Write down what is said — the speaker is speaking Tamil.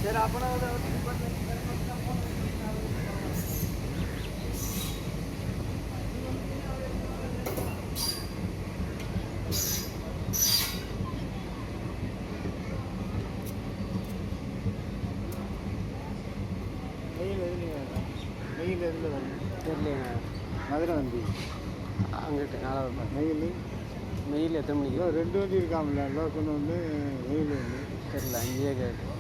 சரி அப்பனா நெய்யில் இருந்து தெரியலைங்க மதுரை வண்டி அங்கிட்ட நாளாக மெயில் எத்தனை மணிக்கு 2 வண்டி இருக்காமல லோக்கல் ஒன்று மெயில் ஒன்று தெரியல அங்கேயே கேட்டு